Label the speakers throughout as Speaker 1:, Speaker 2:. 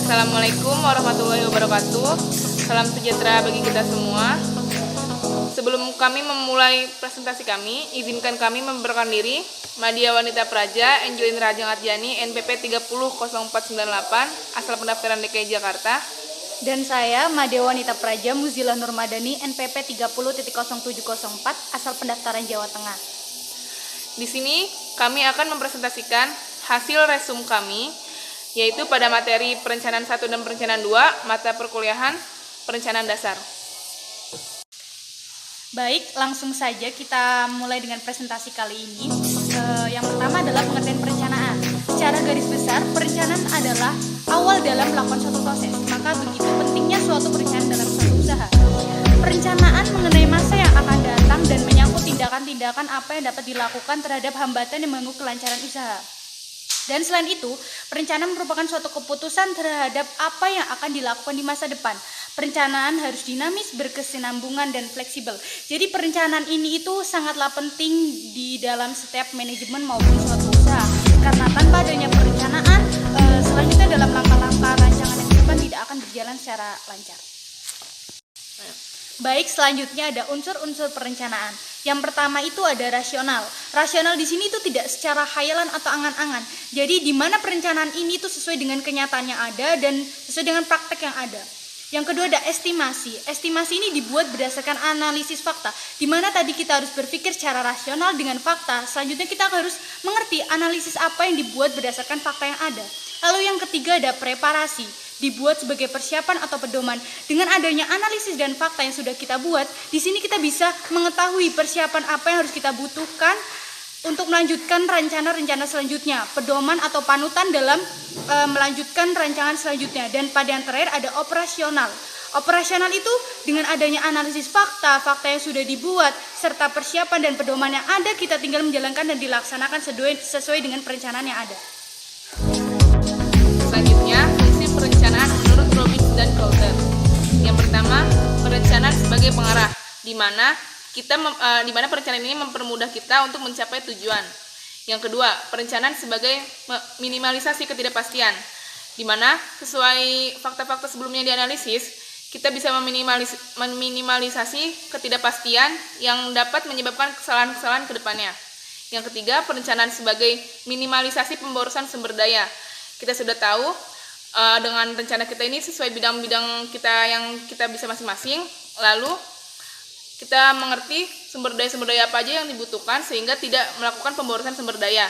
Speaker 1: Assalamualaikum warahmatullahi wabarakatuh. Salam sejahtera bagi kita semua. Sebelum kami memulai presentasi kami, izinkan kami memperkenalkan diri. Madya Wanita Praja, Angelin Rajeng Atjani, NPP 300498, asal pendaftaran DKI Jakarta.
Speaker 2: Dan saya, Madya Wanita Praja Muzilah Nurmadani, NPP 30.0704, asal pendaftaran Jawa Tengah.
Speaker 1: Di sini kami akan mempresentasikan hasil resum kami, yaitu pada materi perencanaan 1 dan perencanaan 2, mata perkuliahan perencanaan dasar.
Speaker 2: Baik, langsung saja kita mulai dengan presentasi kali ini. Yang pertama adalah pengertian perencanaan. Secara garis besar, perencanaan adalah awal dalam melakukan suatu proses. Maka begitu pentingnya suatu perencanaan dalam suatu usaha. Perencanaan mengenai masa yang akan datang dan menyangkut tindakan-tindakan apa yang dapat dilakukan terhadap hambatan yang mengganggu kelancaran usaha. Dan selain itu, perencanaan merupakan suatu keputusan terhadap apa yang akan dilakukan di masa depan. Perencanaan harus dinamis, berkesinambungan, dan fleksibel. Jadi perencanaan ini itu sangatlah penting di dalam setiap manajemen maupun suatu usaha. Karena tanpa adanya perencanaan, selanjutnya dalam langkah-langkah rancangan yang ke depan tidak akan berjalan secara lancar. Baik, selanjutnya ada unsur-unsur perencanaan. Yang pertama itu ada rasional. Rasional di sini itu tidak secara khayalan atau angan-angan. Jadi di mana perencanaan ini itu sesuai dengan kenyataan yang ada dan sesuai dengan praktek yang ada. Yang kedua ada estimasi. Estimasi ini dibuat berdasarkan analisis fakta. Di mana tadi kita harus berpikir secara rasional dengan fakta. Selanjutnya kita harus mengerti analisis apa yang dibuat berdasarkan fakta yang ada. Lalu yang ketiga ada preparasi. Dibuat sebagai persiapan atau pedoman. Dengan adanya analisis dan fakta yang sudah kita buat, di sini kita bisa mengetahui persiapan apa yang harus kita butuhkan untuk melanjutkan rencana-rencana selanjutnya, pedoman atau panutan dalam melanjutkan rancangan selanjutnya. Dan pada yang terakhir ada operasional. Operasional itu dengan adanya analisis fakta yang sudah dibuat, serta persiapan dan pedoman yang ada, kita tinggal menjalankan dan dilaksanakan sesuai dengan perencanaan yang ada.
Speaker 1: Selanjutnya, prinsip perencanaan menurut Robbins dan Coulter. Yang pertama, perencanaan sebagai pengarah, di mana perencanaan ini mempermudah kita untuk mencapai tujuan. Yang kedua, perencanaan sebagai minimalisasi ketidakpastian, di mana sesuai fakta-fakta sebelumnya dianalisis, kita bisa meminimalisasi ketidakpastian yang dapat menyebabkan kesalahan-kesalahan ke depannya. Yang ketiga, perencanaan sebagai minimalisasi pemborosan sumber daya. Kita sudah tahu dengan rencana kita ini sesuai bidang-bidang kita yang kita bisa masing-masing, lalu kita mengerti sumber daya apa aja yang dibutuhkan sehingga tidak melakukan pemborosan sumber daya.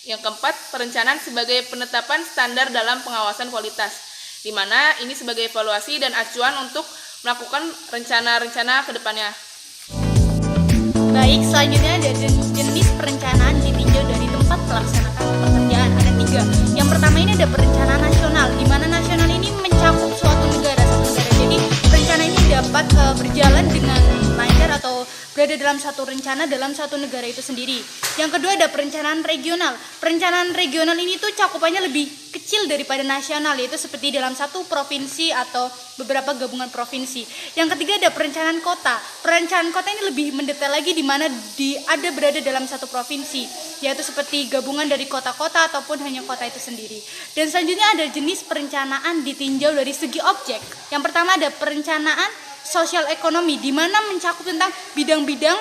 Speaker 1: Yang keempat, perencanaan sebagai penetapan standar dalam pengawasan kualitas, di mana ini sebagai evaluasi dan acuan untuk melakukan rencana-rencana ke depannya.
Speaker 2: Baik, selanjutnya ada jenis perencanaan ditinjau dari tempat melaksanakan pekerjaan. Ada 3. Yang pertama ini ada perencanaan nasional, di mana nasional ini mencakup suatu negara. Jadi perencanaan ini dapat berjalan dengan lancar atau berada dalam satu rencana dalam satu negara itu sendiri. Yang kedua ada perencanaan regional. Perencanaan regional ini tuh cakupannya lebih kecil daripada nasional, yaitu seperti dalam satu provinsi atau beberapa gabungan provinsi. Yang ketiga ada perencanaan kota. Perencanaan kota ini lebih mendetail lagi, di mana berada dalam satu provinsi, yaitu seperti gabungan dari kota-kota ataupun hanya kota itu sendiri. Dan selanjutnya ada jenis perencanaan ditinjau dari segi objek. Yang pertama ada perencanaan sosial ekonomi, di mana mencakup tentang bidang-bidang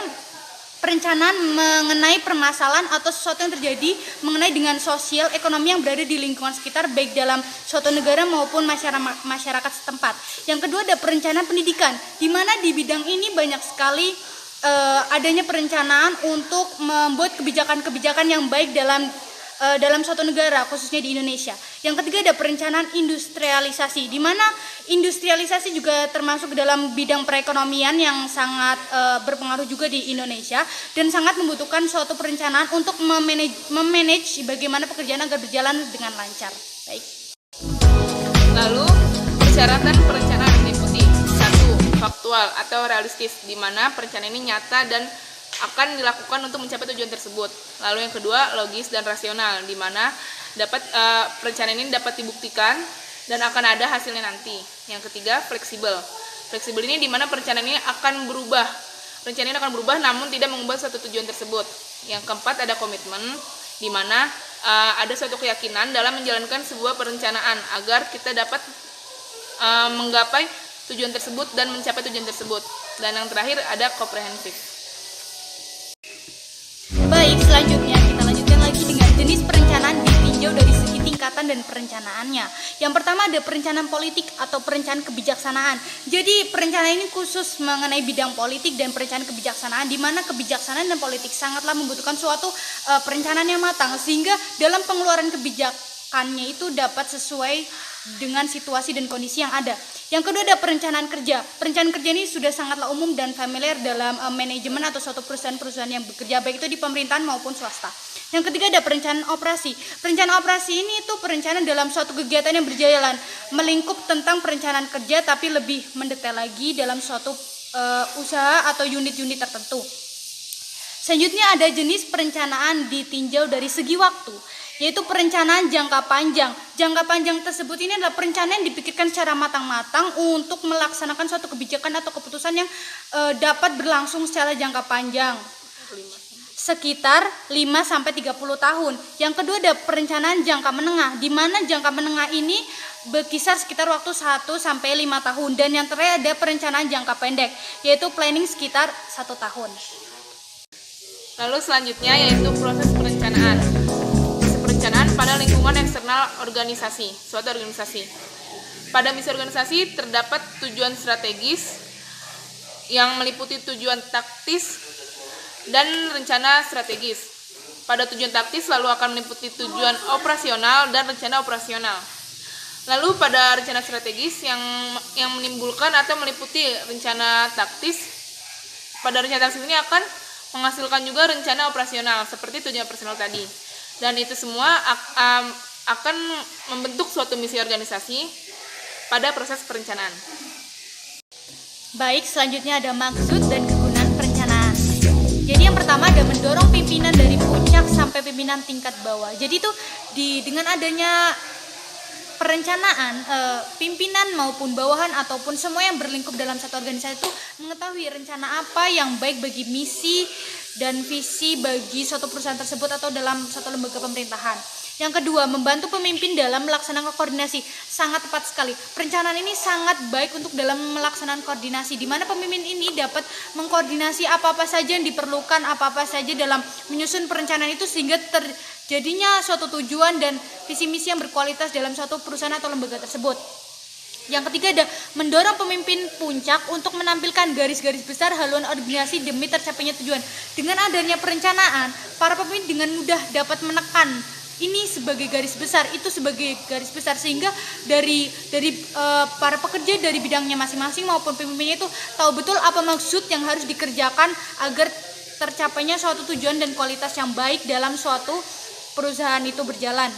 Speaker 2: perencanaan mengenai permasalahan atau sesuatu yang terjadi mengenai dengan sosial ekonomi yang berada di lingkungan sekitar, baik dalam suatu negara maupun masyarakat setempat. Yang kedua ada perencanaan pendidikan, di mana di bidang ini banyak sekali adanya perencanaan untuk membuat kebijakan-kebijakan yang baik dalam suatu negara, khususnya di Indonesia. Yang ketiga ada perencanaan industrialisasi, di mana industrialisasi juga termasuk dalam bidang perekonomian yang sangat berpengaruh juga di Indonesia dan sangat membutuhkan suatu perencanaan untuk memanage bagaimana pekerjaan agar berjalan dengan lancar. Baik.
Speaker 1: Lalu, persyaratan perencanaan yang diikuti. 1. Faktual atau realistis, di mana perencanaan ini nyata dan akan dilakukan untuk mencapai tujuan tersebut. Lalu yang kedua, logis dan rasional, di mana perencanaan ini dapat dibuktikan dan akan ada hasilnya nanti. Yang ketiga, fleksibel. Fleksibel ini di mana perencanaan ini akan berubah. Rencana ini akan berubah namun tidak mengubah suatu tujuan tersebut. Yang keempat ada komitmen, di mana ada suatu keyakinan dalam menjalankan sebuah perencanaan agar kita dapat menggapai tujuan tersebut dan mencapai tujuan tersebut. Dan yang terakhir ada komprehensif.
Speaker 2: Baik, selanjutnya kita lanjutkan lagi dengan jenis perencanaan ditinjau dari segi tingkatan dan perencanaannya. Yang pertama ada perencanaan politik atau perencanaan kebijaksanaan. Jadi perencanaan ini khusus mengenai bidang politik dan perencanaan kebijaksanaan, di mana kebijaksanaan dan politik sangatlah membutuhkan suatu perencanaan yang matang, sehingga dalam pengeluaran kebijakannya itu dapat sesuai dengan situasi dan kondisi yang ada. Yang kedua ada perencanaan kerja. Perencanaan kerja ini sudah sangatlah umum dan familiar dalam manajemen atau suatu perusahaan-perusahaan yang bekerja, baik itu di pemerintahan maupun swasta. Yang ketiga ada perencanaan operasi. Perencanaan operasi ini itu perencanaan dalam suatu kegiatan yang berjalan, melingkup tentang perencanaan kerja tapi lebih mendetail lagi dalam suatu usaha atau unit-unit tertentu. Selanjutnya ada jenis perencanaan ditinjau dari segi waktu, yaitu perencanaan jangka panjang. Jangka panjang tersebut ini adalah perencanaan yang dipikirkan secara matang-matang untuk melaksanakan suatu kebijakan atau keputusan yang dapat berlangsung secara jangka panjang, sekitar 5-30 tahun. Yang kedua ada perencanaan jangka menengah, di mana jangka menengah ini berkisar sekitar waktu 1-5 tahun. Dan yang terakhir ada perencanaan jangka pendek, yaitu planning sekitar 1 tahun.
Speaker 1: Lalu selanjutnya yaitu proses perencanaan. Perencanaan pada lingkungan eksternal organisasi, suatu organisasi. Pada misi organisasi terdapat tujuan strategis yang meliputi tujuan taktis dan rencana strategis. Pada tujuan taktis selalu akan meliputi tujuan operasional dan rencana operasional. Lalu pada rencana strategis yang menimbulkan atau meliputi rencana taktis, pada rencana taktis ini akan menghasilkan juga rencana operasional seperti tujuan operasional tadi. Dan itu semua akan membentuk suatu misi organisasi pada proses perencanaan.
Speaker 2: Baik, selanjutnya ada maksud dan kegunaan perencanaan. Jadi yang pertama ada mendorong pimpinan dari puncak sampai pimpinan tingkat bawah. Jadi itu dengan adanya perencanaan, pimpinan maupun bawahan ataupun semua yang berlingkup dalam satu organisasi itu mengetahui rencana apa yang baik bagi misi dan visi bagi suatu perusahaan tersebut atau dalam satu lembaga pemerintahan. Yang kedua, membantu pemimpin dalam melaksanakan koordinasi. Sangat tepat sekali. Perencanaan ini sangat baik untuk dalam melaksanakan koordinasi, di mana pemimpin ini dapat mengkoordinasi apa-apa saja yang diperlukan, apa-apa saja dalam menyusun perencanaan itu, sehingga terjadinya suatu tujuan dan visi misi yang berkualitas dalam suatu perusahaan atau lembaga tersebut. Yang ketiga ada mendorong pemimpin puncak untuk menampilkan garis-garis besar haluan organisasi demi tercapainya tujuan. Dengan adanya perencanaan, para pemimpin dengan mudah dapat menekan ini sebagai garis besar, itu sebagai garis besar, sehingga dari para pekerja dari bidangnya masing-masing maupun pemimpinnya itu tahu betul apa maksud yang harus dikerjakan agar tercapainya suatu tujuan dan kualitas yang baik dalam suatu perusahaan itu berjalan.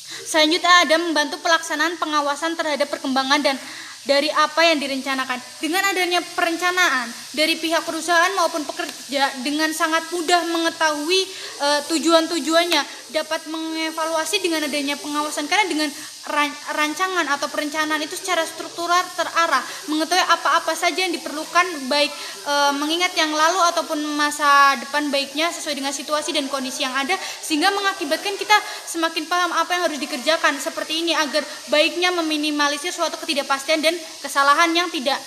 Speaker 2: Selanjutnya ada membantu pelaksanaan pengawasan terhadap perkembangan dan dari apa yang direncanakan. Dengan adanya perencanaan dari pihak perusahaan maupun pekerja dengan sangat mudah mengetahui tujuan-tujuannya, dapat mengevaluasi dengan adanya pengawasan, karena dengan rancangan atau perencanaan itu secara struktural terarah, mengetahui apa-apa saja yang diperlukan, baik mengingat yang lalu ataupun masa depan baiknya sesuai dengan situasi dan kondisi yang ada, sehingga mengakibatkan kita semakin paham apa yang harus dikerjakan seperti ini agar baiknya meminimalisir suatu ketidakpastian dan kesalahan yang tidak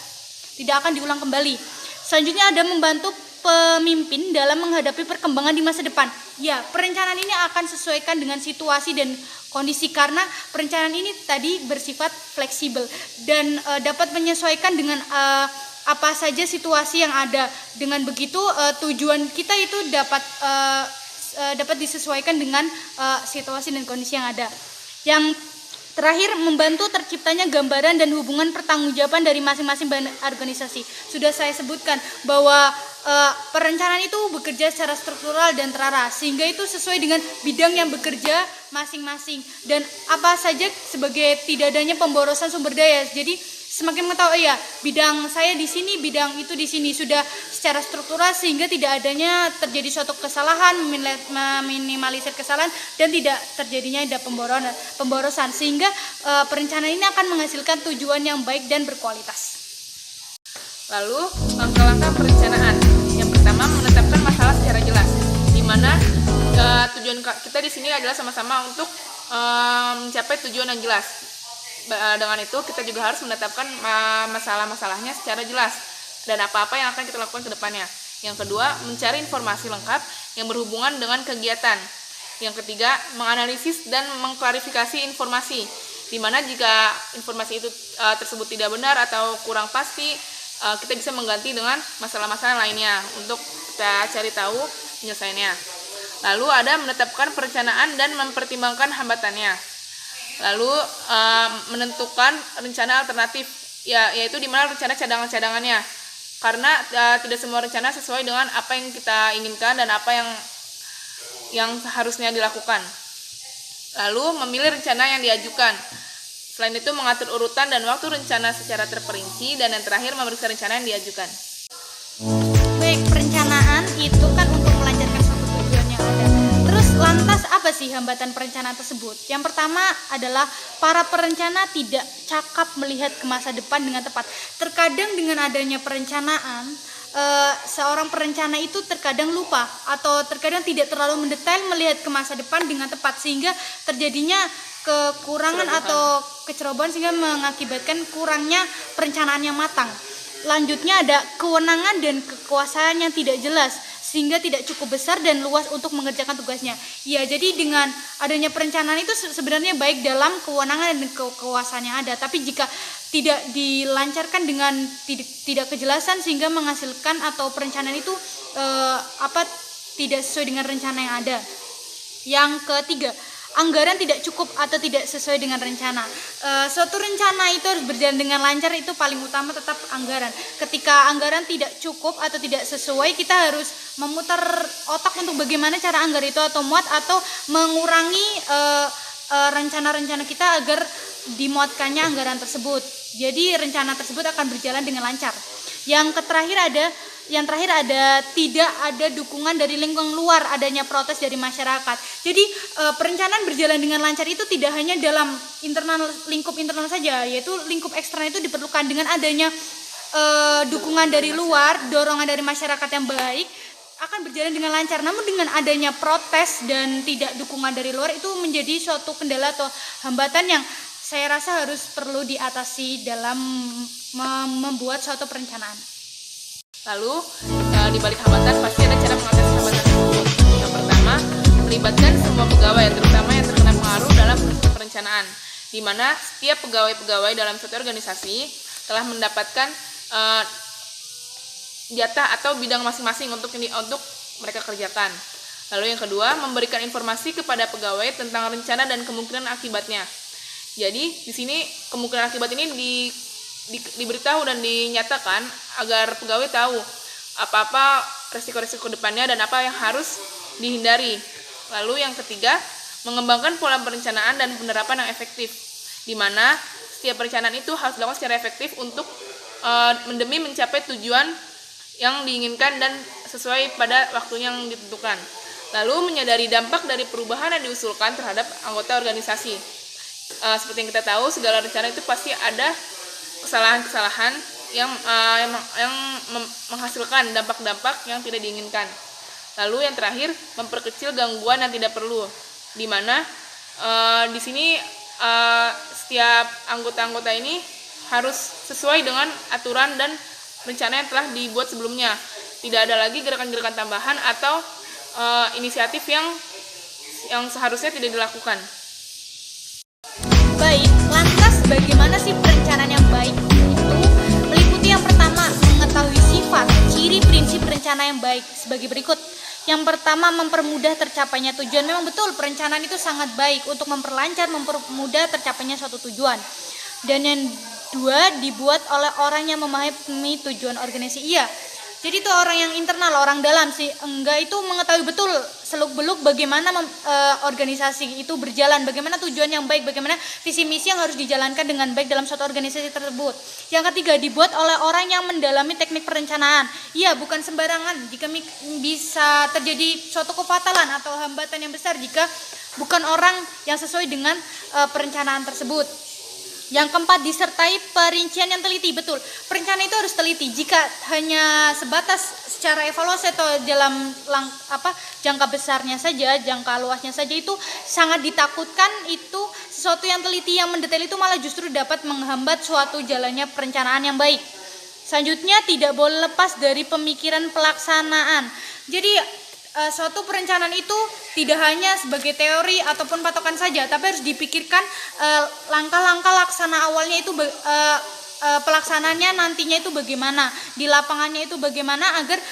Speaker 2: akan diulang kembali. Selanjutnya ada membantu pemimpin dalam menghadapi perkembangan di masa depan. Ya, perencanaan ini akan sesuaikan dengan situasi dan kondisi, karena perencanaan ini tadi bersifat fleksibel dan dapat menyesuaikan dengan apa saja situasi yang ada. Dengan begitu tujuan kita itu dapat disesuaikan dengan situasi dan kondisi yang ada. Yang terakhir, membantu terciptanya gambaran dan hubungan pertanggungjawaban dari masing-masing organisasi. Sudah saya sebutkan bahwa perencanaan itu bekerja secara struktural dan terarah, sehingga itu sesuai dengan bidang yang bekerja masing-masing dan apa saja sebagai tidak adanya pemborosan sumber daya. Jadi semakin mengetahui ya bidang saya di sini, bidang itu di sini, sudah secara struktural sehingga tidak adanya terjadi suatu kesalahan, meminimalisir kesalahan dan tidak terjadinya ada pemborosan, sehingga perencanaan ini akan menghasilkan tujuan yang baik dan berkualitas.
Speaker 1: Lalu langkah-langkah perencanaan. Yang pertama, menetapkan masalah secara jelas, di mana tujuan kita di sini adalah sama-sama untuk mencapai tujuan yang jelas. Dengan itu kita juga harus menetapkan masalah-masalahnya secara jelas dan apa-apa yang akan kita lakukan ke depannya. Yang kedua, mencari informasi lengkap yang berhubungan dengan kegiatan. Yang ketiga, menganalisis dan mengklarifikasi informasi, di mana jika informasi itu tersebut tidak benar atau kurang pasti, kita bisa mengganti dengan masalah-masalah lainnya untuk kita cari tahu penyelesaiannya. Lalu ada menetapkan perencanaan dan mempertimbangkan hambatannya. Lalu menentukan rencana alternatif, yaitu di mana rencana cadangan-cadangannya. Karena tidak semua rencana sesuai dengan apa yang kita inginkan dan apa yang harusnya dilakukan. Lalu memilih rencana yang diajukan. Selain itu mengatur urutan dan waktu rencana secara terperinci, dan yang terakhir memeriksa rencana yang diajukan.
Speaker 2: Baik, perencanaan itu kan untuk melancarkan suatu tujuan yang ada. Terus lantas apa sih hambatan perencanaan tersebut? Yang pertama adalah para perencana tidak cakap melihat ke masa depan dengan tepat. Terkadang dengan adanya perencanaan, seorang perencana itu terkadang lupa atau terkadang tidak terlalu mendetail melihat ke masa depan dengan tepat, sehingga terjadinya kekurangan atau kecerobohan sehingga mengakibatkan kurangnya perencanaan yang matang. Lanjutnya ada kewenangan dan kekuasaan yang tidak jelas sehingga tidak cukup besar dan luas untuk mengerjakan tugasnya. Ya, jadi dengan adanya perencanaan itu sebenarnya baik dalam kewenangan dan kekuasaan yang ada, tapi jika tidak dilancarkan dengan tidak kejelasan sehingga menghasilkan atau perencanaan itu tidak sesuai dengan rencana yang ada. Yang ketiga, anggaran tidak cukup atau tidak sesuai dengan rencana. Suatu rencana itu harus berjalan dengan lancar, itu paling utama tetap anggaran. Ketika anggaran tidak cukup atau tidak sesuai, kita harus memutar otak untuk bagaimana cara anggaran itu atau muat atau mengurangi rencana-rencana kita agar dimuatkannya anggaran tersebut. Jadi rencana tersebut akan berjalan dengan lancar. Yang terakhir ada tidak ada dukungan dari lingkungan luar, adanya protes dari masyarakat. Jadi perencanaan berjalan dengan lancar itu tidak hanya dalam lingkup internal saja, yaitu lingkup eksternal itu diperlukan. Dengan adanya dukungan dari luar, dorongan dari masyarakat yang baik, akan berjalan dengan lancar. Namun dengan adanya protes dan tidak dukungan dari luar, itu menjadi suatu kendala atau hambatan yang saya rasa harus perlu diatasi dalam membuat suatu perencanaan.
Speaker 1: Lalu di balik hambatan pasti ada cara mengatasi hambatan tersebut. Yang pertama, melibatkan semua pegawai, terutama yang terkena pengaruh dalam perencanaan, di mana setiap pegawai-pegawai dalam suatu organisasi telah mendapatkan jatah atau bidang masing-masing untuk mereka kerjakan. Lalu yang kedua, memberikan informasi kepada pegawai tentang rencana dan kemungkinan akibatnya. Jadi di sini kemungkinan akibat ini diberitahu dan dinyatakan agar pegawai tahu apa-apa resiko-resiko depannya dan apa yang harus dihindari. Lalu yang ketiga, mengembangkan pola perencanaan dan penerapan yang efektif, di mana setiap perencanaan itu harus dilakukan secara efektif untuk demi mencapai tujuan yang diinginkan dan sesuai pada waktunya yang ditentukan. Lalu menyadari dampak dari perubahan yang diusulkan terhadap anggota organisasi. Seperti yang kita tahu, segala rencana itu pasti ada kesalahan-kesalahan yang menghasilkan dampak-dampak yang tidak diinginkan. Lalu yang terakhir, memperkecil gangguan yang tidak perlu, di mana di sini setiap anggota-anggota ini harus sesuai dengan aturan dan rencana yang telah dibuat sebelumnya. Tidak ada lagi gerakan-gerakan tambahan atau inisiatif yang seharusnya tidak dilakukan.
Speaker 2: Baik, lantas bagaimana sih perencanaan yang baik itu? Meliputi yang pertama, mengetahui sifat, ciri, prinsip rencana yang baik sebagai berikut. Yang pertama, mempermudah tercapainya tujuan. Memang betul, perencanaan itu sangat baik untuk mempermudah tercapainya suatu tujuan. Dan yang dua, dibuat oleh orang yang memahami tujuan organisasi. Iya, jadi itu orang yang internal, orang dalam sih. Enggak, itu mengetahui betul seluk-beluk bagaimana organisasi itu berjalan, bagaimana tujuan yang baik, bagaimana visi misi yang harus dijalankan dengan baik dalam suatu organisasi tersebut. Yang ketiga, dibuat oleh orang yang mendalami teknik perencanaan. Iya, bukan sembarangan. Jika bisa terjadi suatu kefatalan atau hambatan yang besar jika bukan orang yang sesuai dengan perencanaan tersebut. Yang keempat, disertai perincian yang teliti. Betul, perencanaan itu harus teliti. Jika hanya sebatas secara evaluasi atau dalam jangka besarnya saja, jangka luasnya saja, itu sangat ditakutkan. Itu sesuatu yang teliti, yang mendetail itu malah justru dapat menghambat suatu jalannya perencanaan yang baik. Selanjutnya, tidak boleh lepas dari pemikiran pelaksanaan. Jadi suatu perencanaan itu tidak hanya sebagai teori ataupun patokan saja, tapi harus dipikirkan langkah-langkah laksana awalnya itu pelaksanaannya nantinya itu bagaimana, di lapangannya itu bagaimana, agar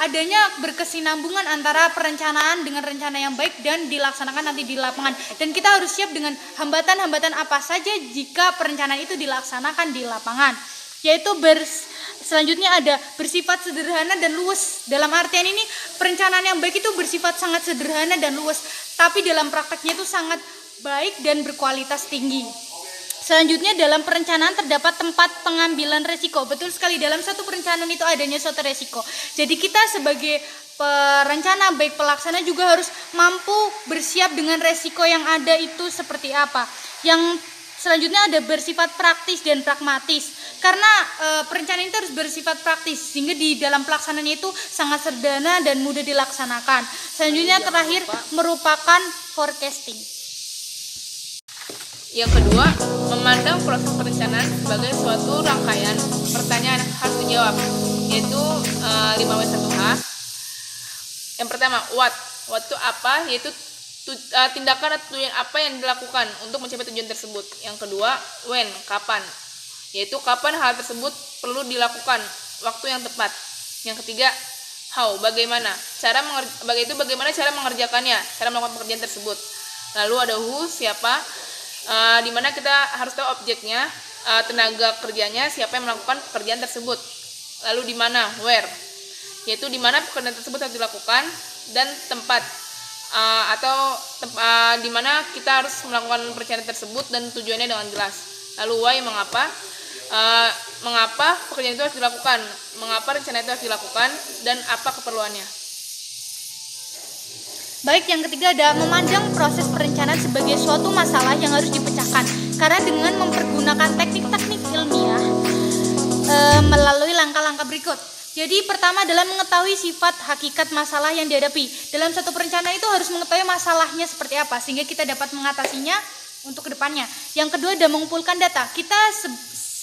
Speaker 2: adanya berkesinambungan antara perencanaan dengan rencana yang baik dan dilaksanakan nanti di lapangan. Dan kita harus siap dengan hambatan-hambatan apa saja jika perencanaan itu dilaksanakan di lapangan, yaitu selanjutnya ada bersifat sederhana dan luwes. Dalam artian ini, perencanaan yang baik itu bersifat sangat sederhana dan luwes, tapi dalam prakteknya itu sangat baik dan berkualitas tinggi. Selanjutnya, dalam perencanaan terdapat tempat pengambilan resiko. Betul sekali, dalam satu perencanaan itu adanya suatu resiko. Jadi kita sebagai perencana baik pelaksana juga harus mampu bersiap dengan resiko yang ada itu seperti apa. Yang selanjutnya ada bersifat praktis dan pragmatis. Karena perencanaan itu harus bersifat praktis, sehingga di dalam pelaksanaannya itu sangat sederhana dan mudah dilaksanakan. Selanjutnya terakhir merupakan forecasting.
Speaker 1: Yang kedua, memandang proses perencanaan sebagai suatu rangkaian pertanyaan yang harus dijawab, yaitu 5W1H. Yang pertama, what itu apa, yaitu tindakan atau tujuan apa yang dilakukan untuk mencapai tujuan tersebut. Yang kedua, when, kapan, yaitu kapan hal tersebut perlu dilakukan, waktu yang tepat. Yang ketiga, how, bagaimana cara mengerjakannya, cara melakukan pekerjaan tersebut. Lalu ada who, siapa, di mana kita harus tahu objeknya, tenaga kerjanya, siapa yang melakukan pekerjaan tersebut. Lalu di mana, where, yaitu di mana pekerjaan tersebut harus dilakukan, dan tempat, di mana kita harus melakukan perencanaan tersebut dan tujuannya dengan jelas. Lalu why, mengapa pekerjaan itu harus dilakukan, mengapa rencana itu harus dilakukan, dan apa keperluannya.
Speaker 2: Baik, yang ketiga ada memandang proses perencanaan sebagai suatu masalah yang harus dipecahkan. Karena dengan mempergunakan teknik-teknik ilmiah melalui langkah-langkah berikut. Jadi pertama adalah mengetahui sifat hakikat masalah yang dihadapi. Dalam satu perencanaan itu harus mengetahui masalahnya seperti apa, sehingga kita dapat mengatasinya untuk kedepannya. Yang kedua adalah mengumpulkan data.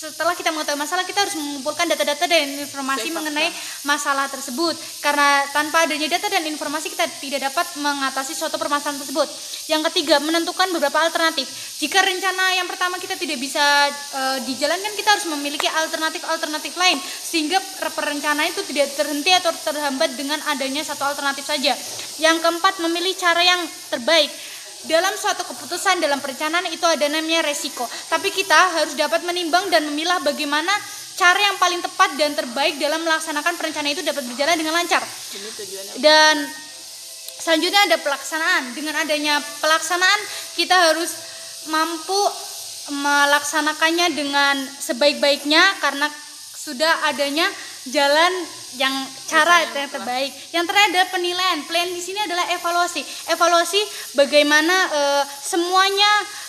Speaker 2: Setelah kita mengetahui masalah, kita harus mengumpulkan data-data dan informasi mengenai masalah tersebut. Karena tanpa adanya data dan informasi, kita tidak dapat mengatasi suatu permasalahan tersebut. Yang ketiga, menentukan beberapa alternatif. Jika rencana yang pertama kita tidak bisa dijalankan, kita harus memiliki alternatif-alternatif lain, sehingga perencanaan itu tidak terhenti atau terhambat dengan adanya satu alternatif saja. Yang keempat, memilih cara yang terbaik. Dalam suatu keputusan dalam perencanaan itu ada namanya resiko. Tapi kita harus dapat menimbang dan memilah bagaimana cara yang paling tepat dan terbaik dalam melaksanakan perencanaan itu dapat berjalan dengan lancar. Dan selanjutnya ada pelaksanaan. Dengan adanya pelaksanaan, kita harus mampu melaksanakannya dengan sebaik-baiknya karena sudah adanya jalan yang cara yang terbaik. Yang terakhir adalah penilaian. Plan di sini adalah evaluasi. Evaluasi bagaimana semuanya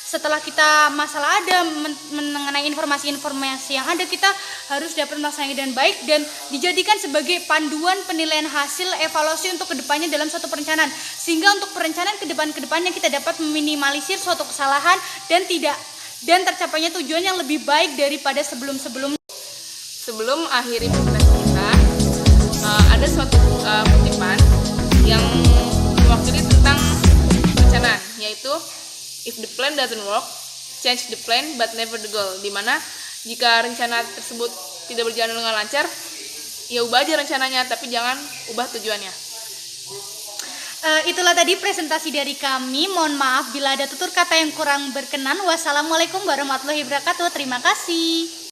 Speaker 2: setelah kita masalah ada mengenai informasi-informasi yang ada, kita harus dapat melaksanakannya dengan baik dan dijadikan sebagai panduan penilaian hasil evaluasi untuk kedepannya dalam suatu perencanaan, sehingga untuk perencanaan kedepannya kita dapat meminimalisir suatu kesalahan dan tercapainya tujuan yang lebih baik daripada sebelum-sebelumnya.
Speaker 1: Sebelum akhiri presentasi kita, ada suatu kutipan yang mewakili tentang perencanaan, yaitu if the plan doesn't work, change the plan but never the goal. Dimana jika rencana tersebut tidak berjalan dengan lancar, ya ubah aja rencananya, tapi jangan ubah tujuannya.
Speaker 2: Itulah tadi presentasi dari kami. Mohon maaf bila ada tutur kata yang kurang berkenan. Wassalamualaikum warahmatullahi wabarakatuh. Terima kasih.